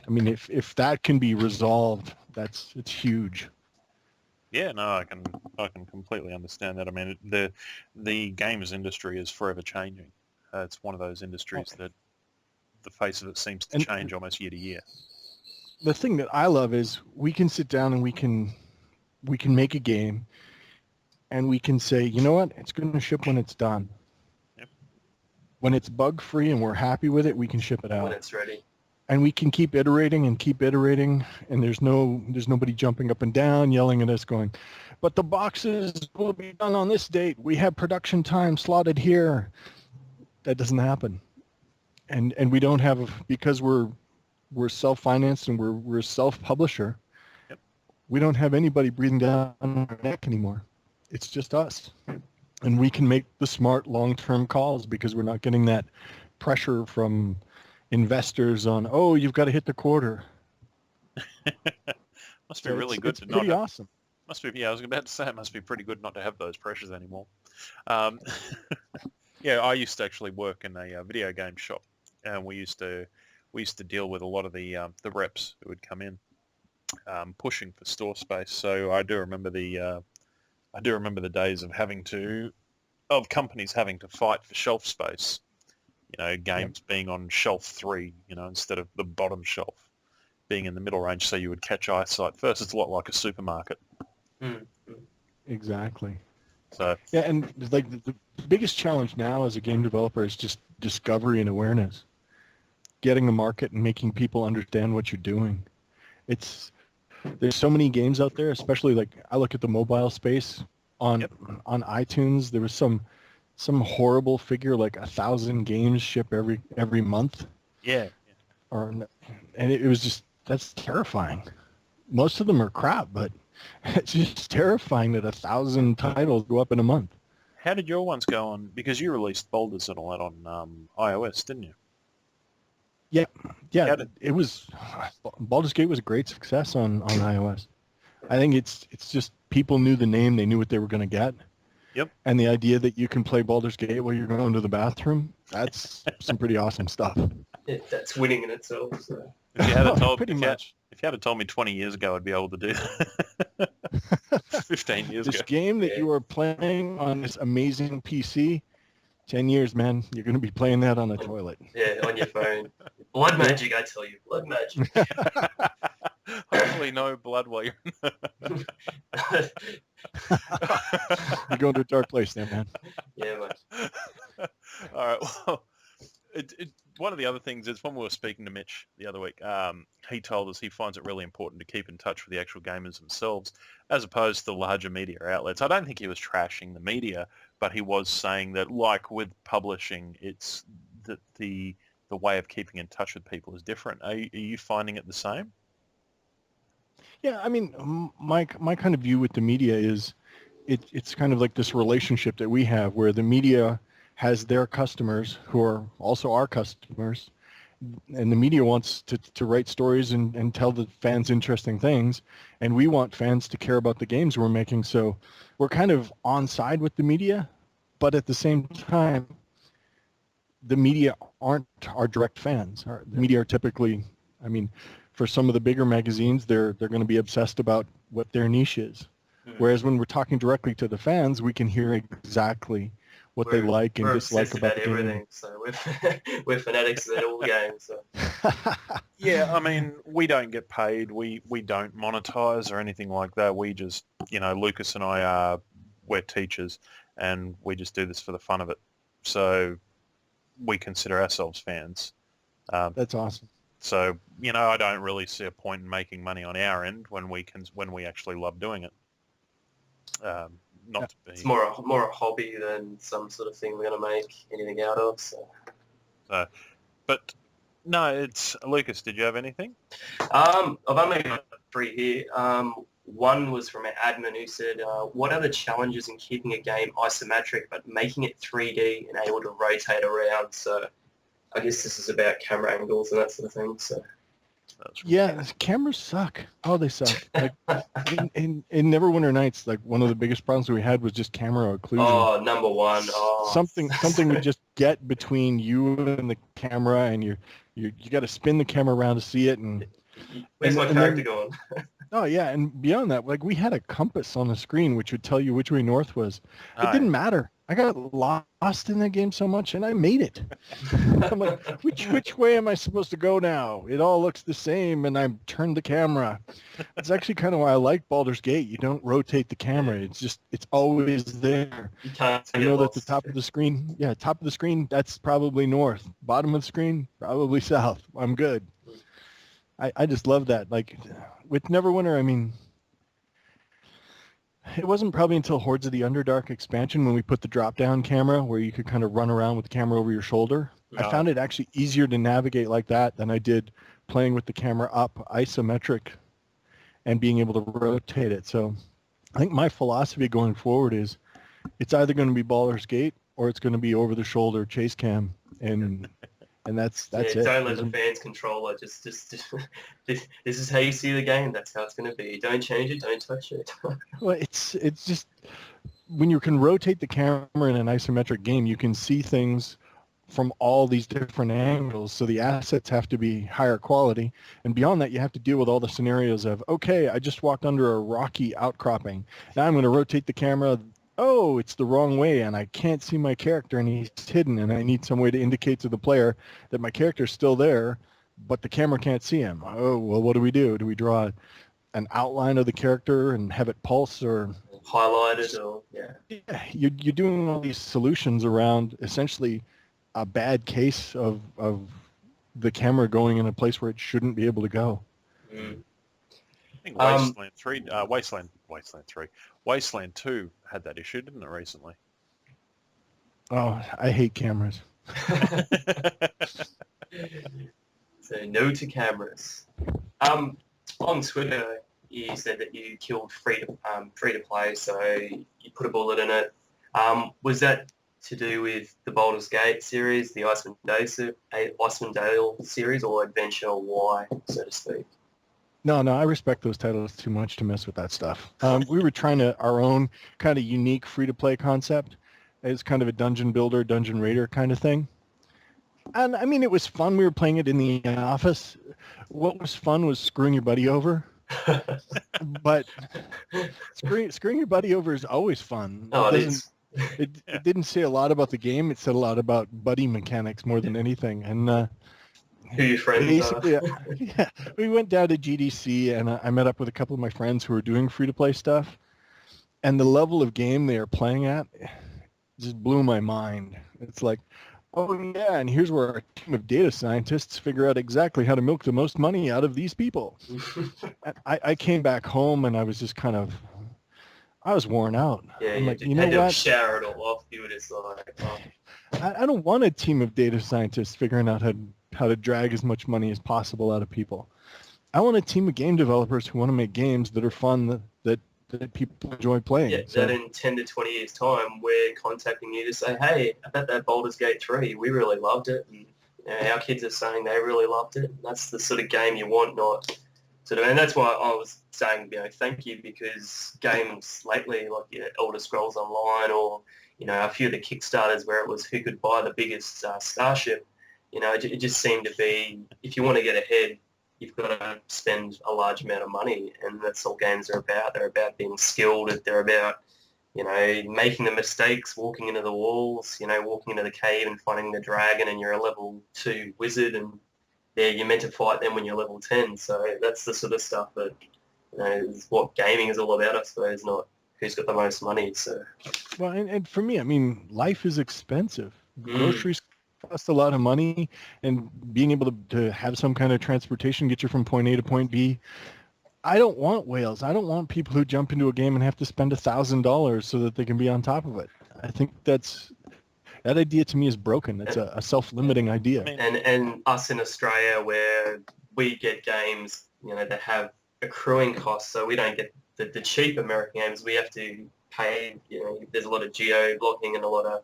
I mean, if that can be resolved, it's huge. Yeah, no, I can completely understand that. I mean, the games industry is forever changing. It's one of those industries that the face of it seems to change almost year to year. The thing that I love is we can sit down and we can make a game and we can say, you know what, it's going to ship when it's done. Yep. When it's bug-free and we're happy with it, we can ship it out. When it's ready. And we can keep iterating, and there's nobody jumping up and down, yelling at us going, but the boxes will be done on this date. We have production time slotted here. That doesn't happen. And we don't have, because we're self-financed and we're a self-publisher, yep. We don't have anybody breathing down our neck anymore. It's just us. And we can make the smart long-term calls because we're not getting that pressure from investors on, oh, you've got to hit the quarter. Must be really good to pretty not awesome. Must be. Yeah, I was about to say it must be pretty good not to have those pressures anymore. Um, yeah, I used to actually work in a video game shop, and we used to deal with a lot of the reps who would come in, pushing for store space. So I do remember the days of companies having to fight for shelf space. You know, games being on shelf 3, you know, instead of the bottom shelf being in the middle range, so you would catch eyesight first. It's a lot like a supermarket. Exactly. So yeah, and like the biggest challenge now as a game developer is just discovery and awareness, getting the market and making people understand what you're doing. There's so many games out there, especially like I look at the mobile space on iTunes. There was some horrible figure like 1,000 games ship every month. Yeah. And it was just, that's terrifying. Most of them are crap, but it's just terrifying that 1,000 titles go up in a month. How did your ones go on? Because you released Baldurs and all that on iOS, didn't you? Yeah. It was Baldurs Gate was a great success on iOS. I think it's just people knew the name, they knew what they were going to get. Yep. And the idea that you can play Baldur's Gate while you're going to the bathroom, that's some pretty awesome stuff. Yeah, that's winning in itself. So. If you had told, pretty much. If you had told me 20 years ago, I'd be able to do that. 15 years ago. This game that you are playing on this amazing PC, 10 years, man, you're going to be playing that on a toilet. Yeah, on your phone. Blood magic, I tell you. Blood magic. Hopefully no blood while you're You're going to a dark place there, man. Yeah, mate. All right, well, one of the other things is when we were speaking to Mitch the other week, he told us he finds it really important to keep in touch with the actual gamers themselves as opposed to the larger media outlets. I don't think he was trashing the media, but he was saying that, like with publishing, it's that the way of keeping in touch with people is different. Are you finding it the same? Yeah, I mean, my kind of view with the media is it's kind of like this relationship that we have where the media has their customers who are also our customers, and the media wants to write stories and tell the fans interesting things, and we want fans to care about the games we're making. So we're kind of on side with the media, but at the same time, the media aren't our direct fans. The media are typically, I mean, for some of the bigger magazines, they're going to be obsessed about what their niche is. Whereas when we're talking directly to the fans, we can hear exactly what they like and dislike about the everything. game. So we're fanatics about all games. So. Yeah, I mean, we don't get paid. We don't monetize or anything like that. We just, Lucas and I we're teachers, and we just do this for the fun of it. So we consider ourselves fans. That's awesome. So, I don't really see a point in making money on our end when we actually love doing it. It's more a hobby than some sort of thing we're going to make anything out of. So. But no, it's Lucas. Did you have anything? I've only got 3 here. One was from an admin who said, "What are the challenges in keeping a game isometric but making it 3D and able to rotate around?" So, I guess this is about camera angles and that sort of thing. So. Yeah, cameras suck. Oh, they suck. Like in Neverwinter Nights, like one of the biggest problems we had was just camera occlusion. Oh, number one. Oh. Something would just get between you and the camera, and you got to spin the camera around to see it. And where's my character going? Oh yeah, and beyond that, like we had a compass on the screen which would tell you which way north was. It didn't matter. I got lost in that game so much, and I made it. I'm like, which way am I supposed to go now? It all looks the same, and I turned the camera. It's actually kind of why I like Baldur's Gate. You don't rotate the camera. It's always there. You can't that the top of the screen, that's probably north. Bottom of the screen, probably south. I'm good. I just love that. Like, with Neverwinter, I mean, it wasn't probably until Hordes of the Underdark expansion when we put the drop-down camera where you could kind of run around with the camera over your shoulder. I found it actually easier to navigate like that than I did playing with the camera up isometric and being able to rotate it. So I think my philosophy going forward is it's either going to be Baldur's Gate or it's going to be over-the-shoulder chase cam. And and that's Yeah, it. don't let the fans control it. Just this is how you see the game. That's how it's going to be. Don't change it. Don't touch it. Well, it's just when you can rotate the camera in an isometric game, you can see things from all these different angles. So the assets have to be higher quality. And beyond that, you have to deal with all the scenarios of, okay, I just walked under a rocky outcropping. Now I'm going to rotate the camera. Oh, it's the wrong way, and I can't see my character, and he's hidden, and I need some way to indicate to the player that my character's still there, but the camera can't see him. Oh, well, what do we do? Do we draw an outline of the character and have it pulse, or Highlighted, or yeah, you're doing all these solutions around essentially a bad case of the camera going in a place where it shouldn't be able to go. Mm. I think Wasteland 2 had that issue, didn't it, recently? Oh, I hate cameras. So no to cameras. On Twitter, you said that you killed free to play, so you put a bullet in it. Was that to do with the Baldurs Gate series, the IceWind Dale series, or Adventure Y, so to speak? No, I respect those titles too much to mess with that stuff. We were trying our own kind of unique free-to-play concept. It's kind of a dungeon builder, dungeon raider kind of thing. And, I mean, it was fun. We were playing it in the office. What was fun was screwing your buddy over. But screwing your buddy over is always fun. Oh, it is. It didn't say a lot about the game. It said a lot about buddy mechanics more than anything. And who your friends are. Yeah, we went down to GDC, and I met up with a couple of my friends who were doing free-to-play stuff. And the level of game they are playing at just blew my mind. It's like, oh, yeah, and here's where our team of data scientists figure out exactly how to milk the most money out of these people. I came back home, and I was just I was worn out. Yeah, I'm like, you know had to what? shower it all off. You were just like, oh. I don't want a team of data scientists figuring out how to drag as much money as possible out of people. I want a team of game developers who want to make games that are fun, that people enjoy playing. Yeah, so, that in 10 to 20 years' time, we're contacting you to say, hey, about that Baldur's Gate 3, we really loved it. And our kids are saying they really loved it. And that's the sort of game you want, not sort of, and that's why I was saying, thank you, because games lately, like Elder Scrolls Online, or, a few of the Kickstarters where it was who could buy the biggest starship, it just seemed to be, if you want to get ahead, you've got to spend a large amount of money, and that's all games are about. They're about being skilled. They're about, making the mistakes, walking into the walls, walking into the cave and finding the dragon, and you're a level 2 wizard, and you're meant to fight them when you're level 10. So that's the sort of stuff that, is what gaming is all about, I suppose, not who's got the most money. So, well, and for me, I mean, life is expensive. Groceries cost a lot of money, and being able to have some kind of transportation get you from point A to point B. I don't want whales. I don't want people who jump into a game and have to spend $1,000 so that they can be on top of it. I think that idea to me is broken. It's a self-limiting idea. And us in Australia, where we get games, that have accruing costs, so we don't get the cheap American games. We have to pay, there's a lot of geo-blocking and a lot of,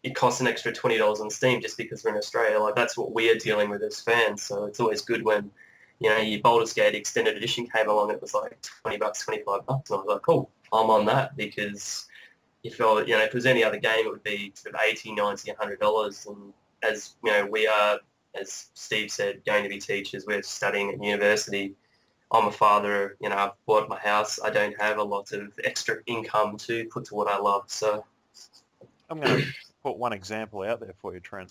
it costs an extra $20 on Steam just because we're in Australia. Like, that's what we are dealing with as fans. So it's always good when, your Baldur's Gate Extended Edition came along, it was like $20, $25. And I was like, cool, I'm on that, because if it was any other game, it would be sort of $80, $90, $100. And as, we are, as Steve said, going to be teachers, we're studying at university. I'm a father, I've bought my house. I don't have a lot of extra income to put to what I love. So I'm going to put one example out there for you, Trent.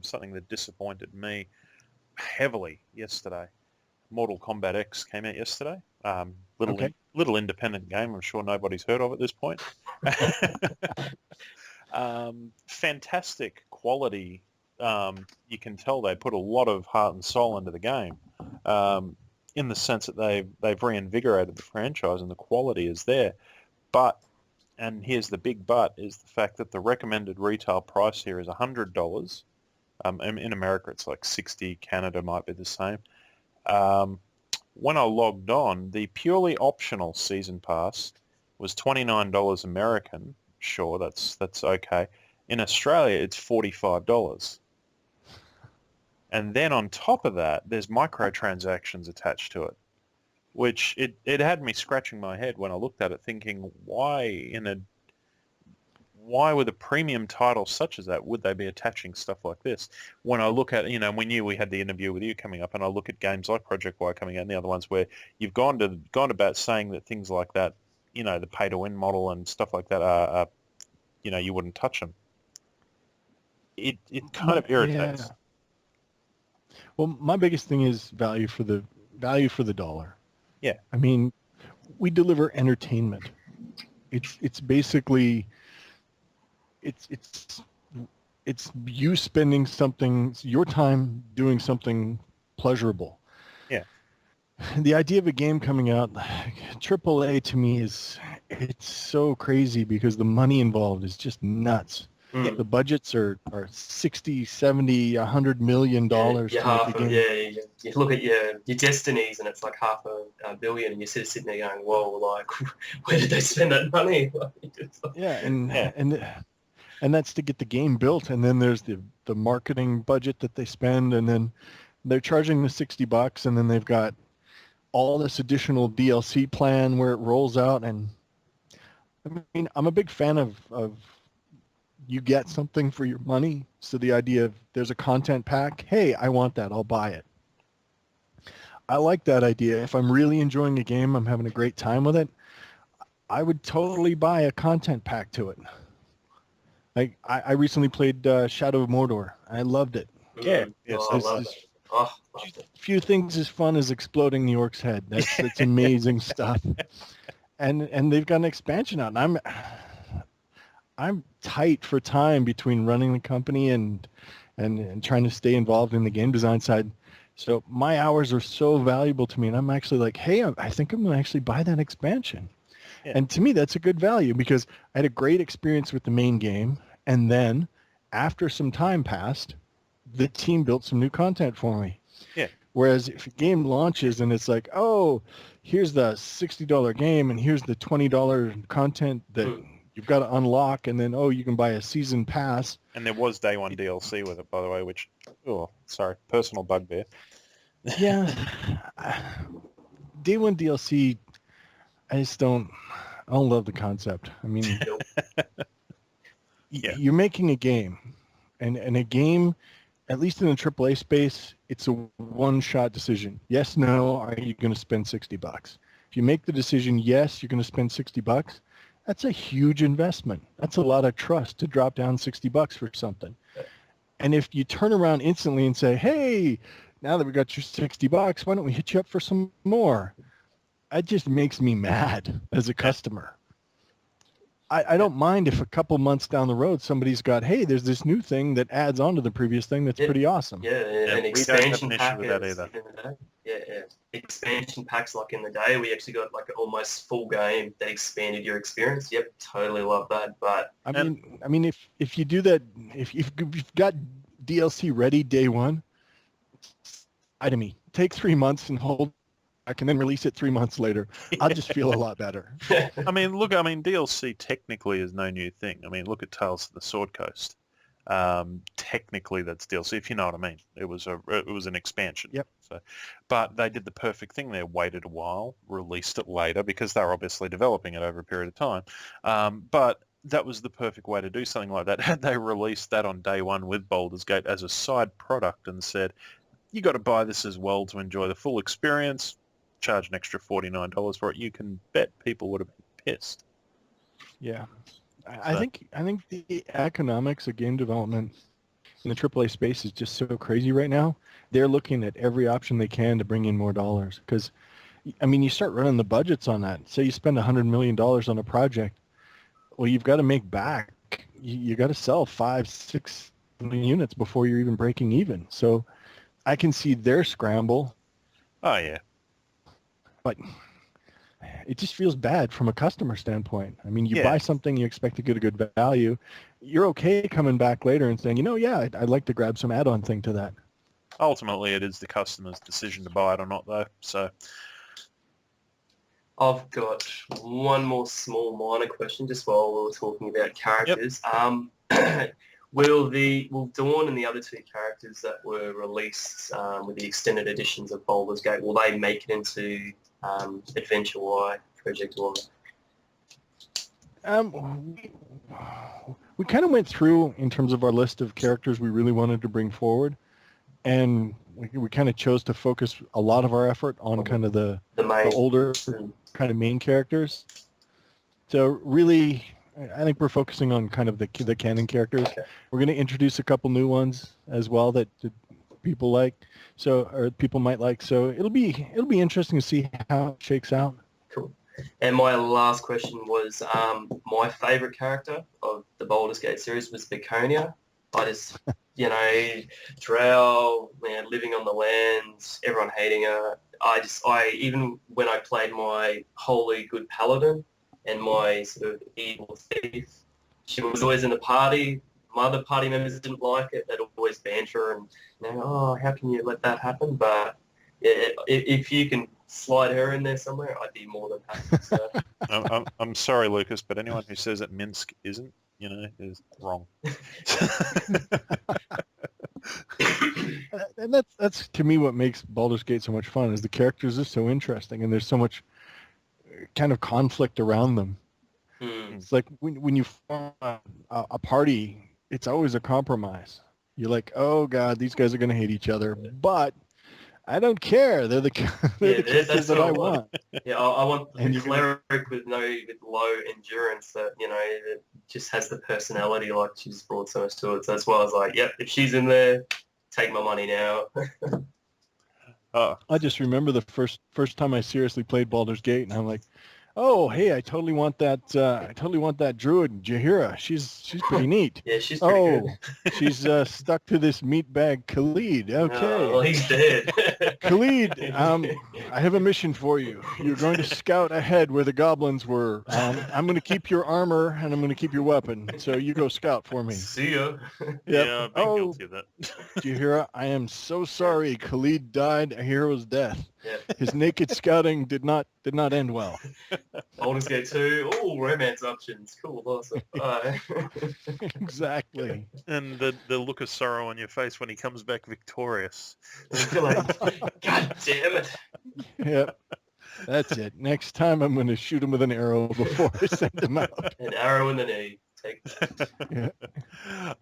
Something that disappointed me heavily yesterday. Mortal Kombat X came out yesterday. Little independent game. I'm sure nobody's heard of at this point. Fantastic quality. You can tell they put a lot of heart and soul into the game. In the sense that they've reinvigorated the franchise and the quality is there. But, and here's the big but, is the fact that the recommended retail price here is $100. In America it's like $60, Canada might be the same. When I logged on, the purely optional season pass was $29 American. Sure, that's okay. In Australia it's $45. And then on top of that, there's microtransactions attached to it, which it had me scratching my head when I looked at it, thinking, why with a premium title such as that would they be attaching stuff like this? When I look at, we knew we had the interview with you coming up, and I look at games like Project Y coming out and the other ones where you've gone about saying that things like that, the pay-to-win model and stuff like that are you wouldn't touch them. It kind of irritates. Yeah. Well, my biggest thing is value for the dollar. Yeah. I mean, we deliver entertainment. It's basically it's you spending your time doing something pleasurable. Yeah. The idea of a game coming out, AAA to me it's so crazy because the money involved is just nuts. Mm. The budgets are 60, 70, $100 million to make a game. You look at your Destinies and it's like $500 million, and you're sitting there going, whoa, like, where did they spend that money? And that's to get the game built, and then there's the marketing budget that they spend, and then they're charging the $60, and then they've got all this additional DLC plan where it rolls out. And I mean, I'm a big fan of you get something for your money. So the idea of there's a content pack, hey, I want that, I'll buy it. I like that idea. If I'm really enjoying a game, I'm having a great time with it, I would totally buy a content pack to it. Like I recently played Shadow of Mordor. I loved it. Yeah, I love it. Oh, loved it. Few things as fun as exploding the orc's head. That's amazing stuff. And they've got an expansion out, and I'm tight for time between running the company and trying to stay involved in the game design side. So my hours are so valuable to me, and I'm actually like, hey, I think I'm going to actually buy that expansion. Yeah. And to me, that's a good value because I had a great experience with the main game, and then after some time passed, the team built some new content for me. Yeah. Whereas if a game launches and it's like, oh, here's the $60 game and here's the $20 content that you've got to unlock, and then, you can buy a season pass. And there was day one DLC with it, by the way, which, personal bugbear. Yeah. Day one DLC, I don't love the concept. I mean, you're making a game, and a game, at least in the AAA space, it's a one-shot decision. Yes, no, are you going to spend $60? If you make the decision, yes, you're going to spend $60, that's a huge investment. That's a lot of trust to drop down $60 for something. And if you turn around instantly and say, hey, now that we got your $60, why don't we hit you up for some more? That just makes me mad as a customer. I don't mind if a couple months down the road somebody's got, hey, there's this new thing that adds on to the previous thing that's pretty awesome. Yeah, and we expansion don't have an issue with packs that either. in the day. Yeah. Expansion packs like in the day, we actually got like an almost full game that expanded your experience. Yep, totally love that. But I mean, if you do that, if you've got DLC ready day one, to me, take 3 months and hold. I can then release it 3 months later. I'll just feel a lot better. I mean, DLC technically is no new thing. I mean, look at Tales of the Sword Coast. Technically, that's DLC, if you know what I mean. It was an expansion. Yep. So, but they did the perfect thing there. Waited a while, released it later because they were obviously developing it over a period of time. But that was the perfect way to do something like that. Had they released that on day one with Baldurs Gate as a side product and said, you got to buy this as well to enjoy the full experience, charge an extra $49 for it, you can bet people would have been pissed. Yeah. I think the economics of game development in the AAA space is just so crazy right now. They're looking at every option they can to bring in more dollars because, I mean, you start running the budgets on that. Say you spend $100 million on a project. Well, you've got to make back. You got to sell 5-6 million units before you're even breaking even. So I can see their scramble. Oh, yeah. But it just feels bad from a customer standpoint. I mean, you buy something, you expect to get a good value. You're okay coming back later and saying, I'd like to grab some add-on thing to that. Ultimately, it is the customer's decision to buy it or not, though. So, I've got one more small minor question just while we were talking about characters. Yep. Will Dawn and the other two characters that were released with the extended editions of Baldur's Gate, will they make it into Adventure Y, Project Y? We kind of went through in terms of our list of characters we really wanted to bring forward, and we kind of chose to focus a lot of our effort on kind of the older kind of main characters. So really, I think we're focusing on kind of the canon characters. Okay. We're going to introduce a couple new ones as well that people like, or people might like. So it'll be interesting to see how it shakes out. Cool. And my last question was, my favourite character of the Baldur's Gate series was Baconia. I just, Drow, living on the land, everyone hating her. Even when I played my wholly good paladin and my sort of evil thief, she was always in the party. My other party members didn't like it. They'd always banter and, how can you let that happen? But if you can slide her in there somewhere, I'd be more than happy. So. I'm sorry, Lucas, but anyone who says that Minsk isn't, is wrong. And that's to me what makes Baldur's Gate so much fun, is the characters are so interesting and there's so much kind of conflict around them. It's like when you form a party, it's always a compromise. You're like, oh god, these guys are going to hate each other, but I don't care. They're the characters that I want. Yeah, I want the cleric with low endurance that that just has the personality, like she's brought so much to it. So that's why I was like, yep, if she's in there, take my money now. I just remember the first time I seriously played Baldur's Gate, and I'm like, oh hey, I totally want that druid Jahira. She's pretty neat. Yeah, she's pretty good. She's stuck to this meatbag Khalid. Okay. Well, he's dead. Khalid, I have a mission for you. You're going to scout ahead where the goblins were. I'm going to keep your armor and I'm going to keep your weapon. So you go scout for me. See ya. Yep. Yeah, I've been guilty of that. Jahira, I am so sorry. Khalid died a hero's death. Yeah. His naked scouting did not end well. Baldur's Gate 2, romance options. Cool, awesome. Exactly. And the look of sorrow on your face when he comes back victorious. You're like, God damn it. Yep. That's it. Next time I'm going to shoot him with an arrow before I send him out. An arrow in the knee. Yeah.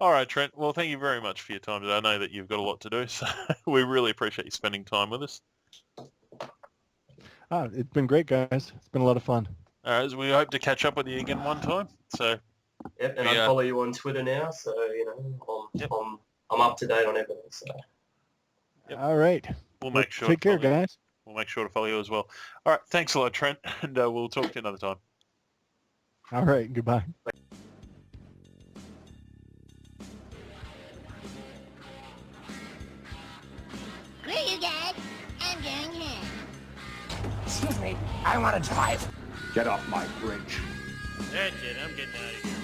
All right, Trent. Well, thank you very much for your time today. I know that you've got a lot to do, so we really appreciate you spending time with us. It's been great, guys. It's been a lot of fun. All right, we hope to catch up with you again one time. So, yep, and I follow you on Twitter now, so I'm up to date on everything. So, yep. All right. We'll make sure. Take care, guys. We'll make sure to follow you as well. All right, thanks a lot, Trent, and we'll talk to you another time. All right, goodbye. Screw you guys. I'm going home. Excuse me, I want to drive. Get off my bridge. That's it, I'm getting out of here.